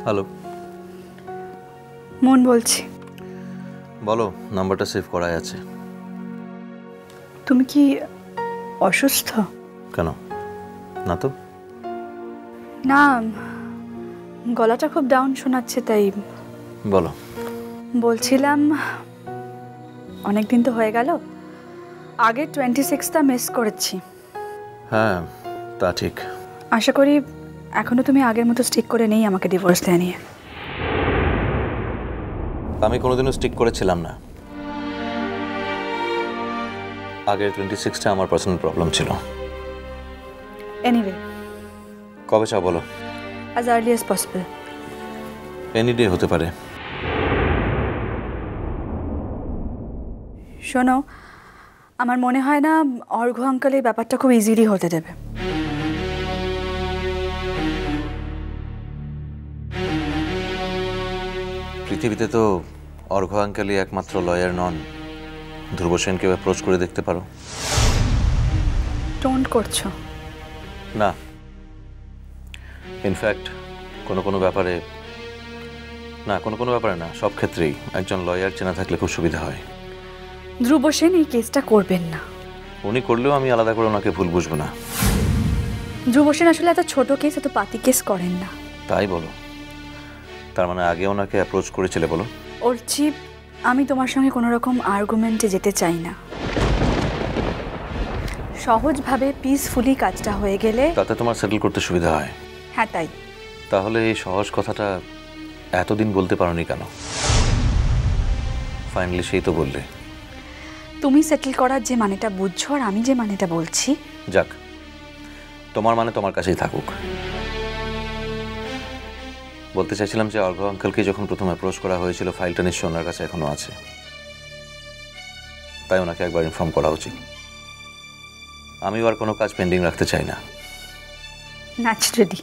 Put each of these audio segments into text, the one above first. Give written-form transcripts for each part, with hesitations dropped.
Hello, মন বলছি। বলো, নাম্বারটা সেভ করাই আছে। তুমি কি অসুস্থ? কেন? না তো। না, গলাটা খুব ডাউন শোনাচ্ছে তাই। বলো। বলছিলাম অনেক দিন তো হয়ে গেল, আগে 26টা মিস করেছি। হ্যাঁ, তা ঠিক। আশা করি এখনো তুমি আগের মতো স্টিক করে নেই আমাকে ডিভোর্স দেয়া নিয়ে। আমি কোনোদিনও স্টিক করেছিলাম না। আগের 26টা আমার পার্সোনাল প্রবলেম ছিল। এনিওয়ে, কবে চাও বলো? As early as possible. Any day হতে পারে। শোনো, আমার মনে হয় না অর্ঘ্য আঙ্কেল এই ব্যাপারটা খুব ইজিলি হতে দেবে। পৃথিবীতে তো অর্ঘ্য আঙ্কেলই একমাত্র লয়ার নন। ধ্রুব সেনকেও অ্যাপ্রোচ করে দেখতে পারো। টোন্ট করছো না, ইনফ্যাক্ট কোনো ব্যাপারে না, সব ক্ষেত্রেই একজন লয়ার চেনা থাকলে খুব সুবিধা হয়। ধ্রুব সেন এই কেসটা করবেন না। উনি করলেও আমি আলাদা করে ওনাকে ভুল বুঝবো না। ধ্রুব সেন আসলে এত ছোট কেস, এত পাতি কেস করেন না। তাই বলো? তার মানে আগে ওনাকে অ্যাপ্রোচ করেছিলে বলো? অর্চি, আমি তোমার সঙ্গে কোনো রকম আর্গুমেন্টে যেতে চাই না। সহজভাবে পিসফুলি কাজটা হয়ে গেলে তাতে তোমার সেটেল করতে সুবিধা হয়। হ্যাঁ, তাই। তাহলে এই সহজ কথাটা এতদিন বলতে পারোনি কেন? ফাইনালি সেই তো বললে। তুমি সেটেল করার যে মানেটা বুঝছো আর আমি যে মানেটা বলছি। যাক, তোমার মানে তোমার কাছেই থাকুক। বলতে চাইছিলাম যে অর্ঘ্য আঙ্কেলকে যখন প্রথম অ্যাপ্রোচ করা হয়েছিল, ফাইলটা নিশ্চয় ওনার কাছে এখনো আছে। তাই ওনাকে একবার ইনফর্ম করা উচিত। আমিও আর কোনো কাজ পেন্ডিং রাখতে চাই না। ন্যাচারালি।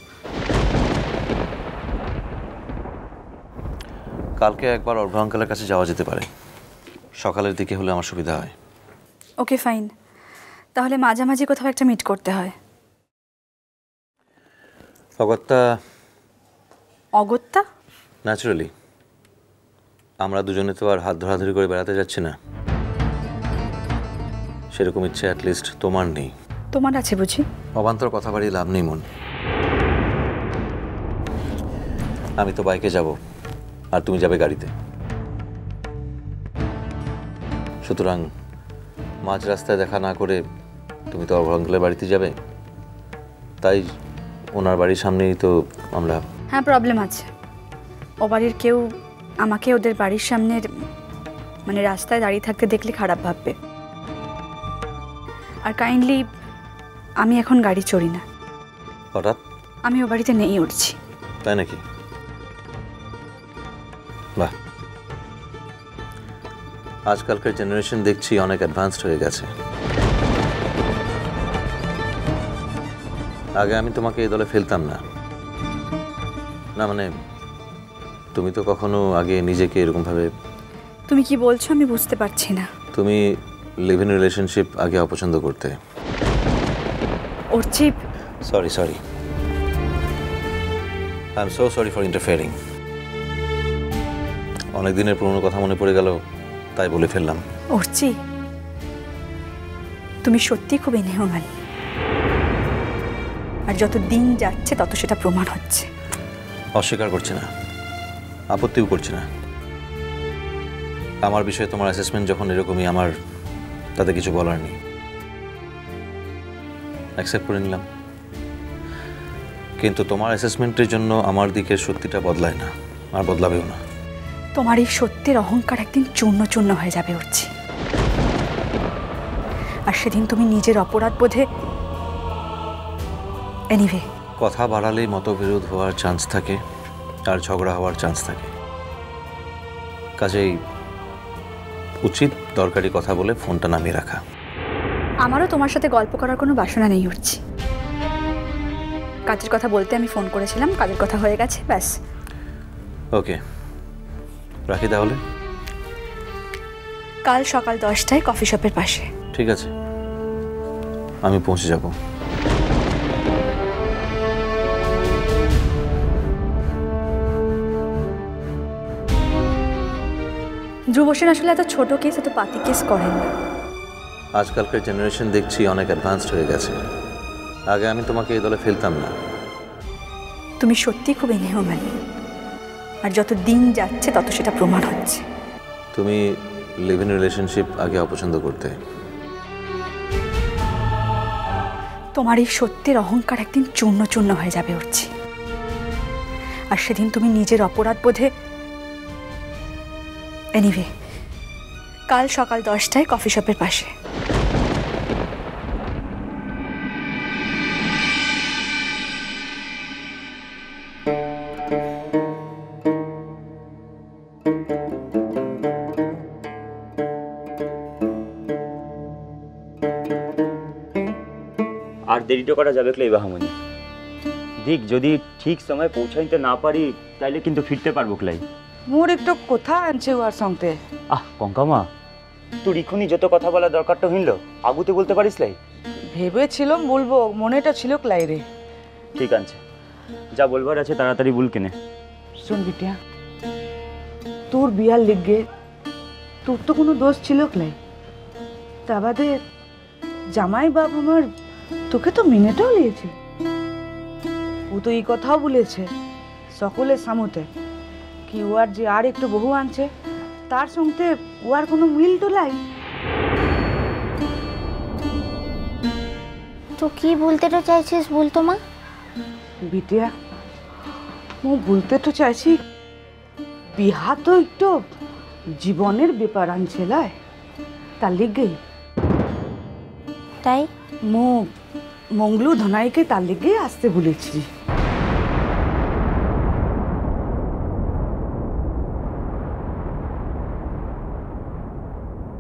কালকে একবার অর্ঘ্য আঙ্কেলের কাছে যাওয়া যেতে পারে। সকালের দিকে হলে আমার সুবিধা হয়। ওকে, ফাইন। তাহলে মাঝামাঝি কোথাও একটা মিট করতে হয়। অগত্যা? ন্যাচারালি। আমরা দুজনে তো আর হাত ধরাধরি করে বেড়াতে যাচ্ছি না। সেরকম ইচ্ছে অ্যাটলিস্ট তোমার নেই। তোমার আছে বুঝি? অবান্তর কথা বাড়িয়ে লাভ নেই মন। আমি তো বাইকে যাব, আর তুমি যাবে গাড়িতে। সুতরাং মাঝ রাস্তায় দেখা না করে তুমি তো অর্ঘ্য আঙ্কেলের বাড়িতে যাবে, তাই ওনার বাড়ির সামনেই তো আমরা। হ্যাঁ, প্রবলেম আছে। ও বাড়ির কেউ আমাকে ওদের বাড়ির সামনের মানে রাস্তায় দাঁড়িয়ে থাকতে দেখলে খারাপ ভাববে। আর কাইন্ডলি, আমি এখন গাড়ি চড়ি না। হঠাৎ? আমি ও বাড়িতে নেই উঠছি। তাই নাকি? বাহ, আজকালকার জেনারেশন দেখছি অনেক অ্যাডভান্সড হয়ে গেছে। আগে আমি তোমাকে এই দলে ফেলতাম না। না মানে, তুমি তো কখনো আগে নিজেকে এরকম ভাবে। তুমি কি বলছো আমি বুঝতে পারছি না। তুমি লিভ ইন রিলেশনশিপ আগে অপছন্দ করতে। Archi, sorry I am so sorry for interfering. অনেক দিনের পুরনো কথা মনে পড়ে গেল, তাই বলে ফেললাম। অর্চি, তুমি সত্যি খুব ইনহিউম্যান। আর যত দিন যাচ্ছে তত সেটা প্রমাণ হচ্ছে। অস্বীকার করছি না, আপত্তিও করছি না। আমার বিষয়ে তোমার অ্যাসেসমেন্ট যখন এরকমই, আমার তাতে কিছু বলার নেই। অ্যাকসেপ্ট করে নিলাম। কিন্তু তোমার অ্যাসেসমেন্টের জন্য আমার দিকের সত্যিটা বদলায় না, আর বদলাবেও না। তোমার এই সত্যের অহংকার একদিন চূর্ণ চূর্ণ হয়ে যাবে অর্চি। আর সেদিন তুমি নিজের অপরাধ বোধে। এনিওয়ে, কথা বাড়ালেই মতবিরোধ হওয়ার চান্স থাকে, আর ঝগড়া হওয়ার চান্স থাকে। কাজেই উচিত দরকারি কথা বলে ফোনটা নামিয়ে রাখা। আমারও তোমার সাথে গল্প করার কোনো বাসনা নেই উঠছি। কাজের কথা বলতে আমি ফোন করেছিলাম, কাজের কথা হয়ে গেছে, ব্যাস। ওকে, রাখি তাহলে। কাল সকাল 10টায় কফি শপের পাশে। ঠিক আছে, আমি পৌঁছে যাব। ধ্রুব সেন আসলে এত ছোট কেস, এত পাতি কেস করেন না। আজকালকার জেনারেশন দেখছি অনেক অ্যাডভান্সড হয়ে গেছে। আগে আমি তোমাকে এই দলে ফেলতাম না। তুমি সত্যি খুব ইনহিউম্যান, আর যত দিন যাচ্ছে তত সেটা প্রমাণ হচ্ছে। তুমি লিভ ইন রিলেশনশিপ আগে অপছন্দ করতে। তোমার এই সত্যের অহংকার একদিন চূর্ণ চূর্ণ হয়ে যাবে উঠছি, আর সেদিন তুমি নিজের অপরাধ বোধে। এনিওয়ে, কাল সকাল 10টায় কফি শপের পাশে। আর দেরিটা করা যাবে ক্লাই বাহামনি। দেখ যদি ঠিক সময় পৌঁছাইতে না পারি তাইলে কিন্তু ফিরতে পারবো ক্লাই। মোর একটু কথা আনছে ওর সঙ্গে। কঙ্কামা, তোর এখনই যত কথা বলা দরকারটা হইল আগুতে বলতে পারিস লাই? ভেবেছিলাম বলবো, মনেটা ছিল ক্লাই রে। ঠিক আছে, যা বলবার আছে তাড়াতাড়ি বল কেনে। শোন বিটিয়া, তোর বিয়ার লিগে তোর তো কোনো দোষ ছিল ক্লাই, তা বাদে জামাই বাপ আমার তোকে তো মিনেটাও নিয়েছে। ও তো এই কথাও বলেছে সকলের সামনে কি ও আর যে আর একটু বহু আনছে তার সঙ্গে ও আর কোনো মিল তো লাই। তো কি বলতে তো চাইছিস বলতো মা? বিটিয়া, ও বলতে তো চাইছি বিহা তো একটু জীবনের ব্যাপার আনছে লাই, তার লিগেই তাই মো মঙ্গলু ধনাইকে তার লিগেই আসতে বলেছি।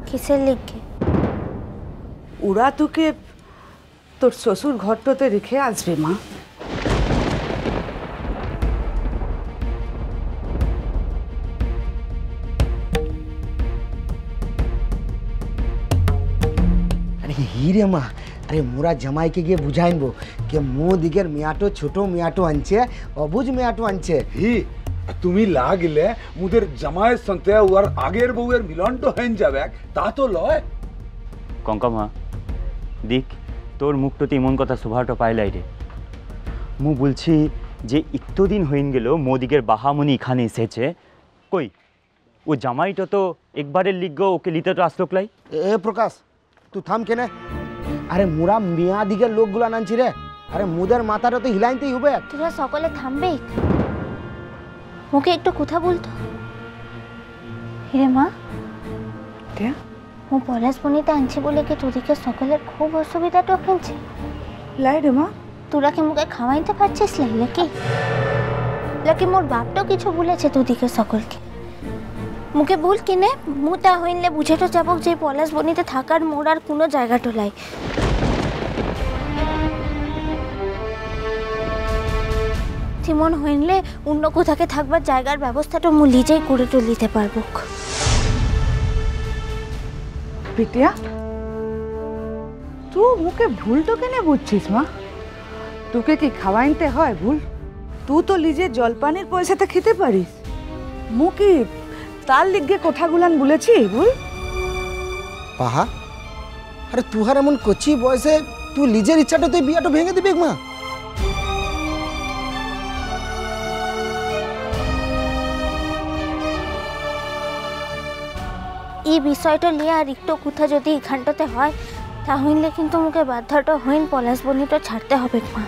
কিসের লিগে? ওরা তোকে তোর শ্বশুর ঘরটাতে রেখে আসবে মা। আরে হিরে মা, আরে মোরা জামাইকে গিয়ে বুঝাইনবো যে মো দিকের মেয়াটো ছোট মেয়াটো আনছে, অবুজ মেয়াটো আনছে। হি তুমি লাগলে মুদের জামাইয়ের সঙ্গে ওর আগের বউয়ের মিলনটা হয়ে যাবে, তা তো লয়। কঙ্কামা দেখ, তোর মুখটাতে এমন কথা শোভাটা পাইলাই রে। মু বলছি যে ইতদিন হইন গেল মোদিকের বাহামনি এখানে এসেছে, কই ও জামাইটা তো একবারের লিগ ওকে লিতে তো আসলো ক্লাই। এ প্রকাশ, তুই থাম কেনে? আরে মোরা মিয়া দিকের লোকগুলো আনছি রে, আরে মুদের মাথাটা তো হিলাইতেই হবে। তোরা সকলে থামবে, মুখে একটু কথা বলতো। হিরে মা, মু পলাশ বনিতে আনছি বলে কি তোদিকে সকলের খুব অসুবিধাটা হচ্ছে? লাই রে মা, তোরা কি মুখে খাওয়াইতে পারছিস লাইলে কি? লাকি মোর বাপটাও কিছু বলেছে তোদিকে সকলকে? মুখে ভুল কিনে মু তা হইলে বুঝেটো যাবক যে পলাশ বনিতে থাকার মোর আর কোনো জায়গাটো লাই। তেমন হইলে অন্য কোথাকে থাকবার জায়গার ব্যবস্থাটা মু নিজেই করে তুলিতে পারবো। বিটিয়া, তুই মুখে ভুল তো কেনে বুঝছিস মা? তোকে কি খাওয়াইতে হয় ভুল? তুই তো নিজে জলপানের পয়সাতে খেতে পারিস। মু কি তার লিগে কথাগুলান বলেছি ভুল? পাহা, আরে তুহার এমন কচি বয়সে তুই নিজের ইচ্ছাটা তুই বিয়াটা ভেঙে দিবি মা? এই বিষয়টা নিয়ে আর একটু কথা যদি এখানটাতে হয় তাহলে কিন্তু মুখে বাধ্যাটা হইন পলাশ বনিটা ছাড়তে হবে মা।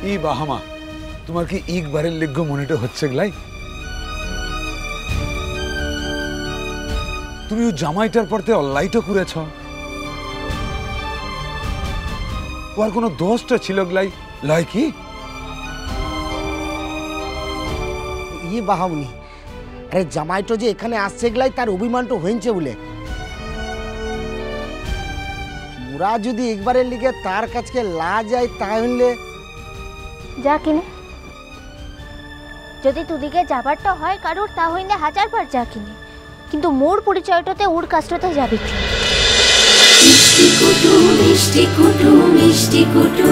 ই বাহামা, তোমার কি একবারের লিগ্য মনেটা হচ্ছে গলাই? তুমি ও জামাইটার পরতে অল্লাইটা করেছ, ওর কোনো দোষটা ছিল গলাই লয় কি? ই বাহামনি, আরে জামাইটো যে এখানে আসছে গেলাই তার অভিমানটা হয়েছে বলে। মোরা যদি একবারের লিগে তার কাছে লা যায় তাহলে যা কিনে, যদি তুদিকে যাবারটা হয় কারোর তা হইলে 1000 বার যা কিনে, কিন্তু মোর পরিচয়টাতে ওর কাজটাতে যাবি। মিষ্টি কুটু মিষ্টি কুটু মিষ্টি কুটু।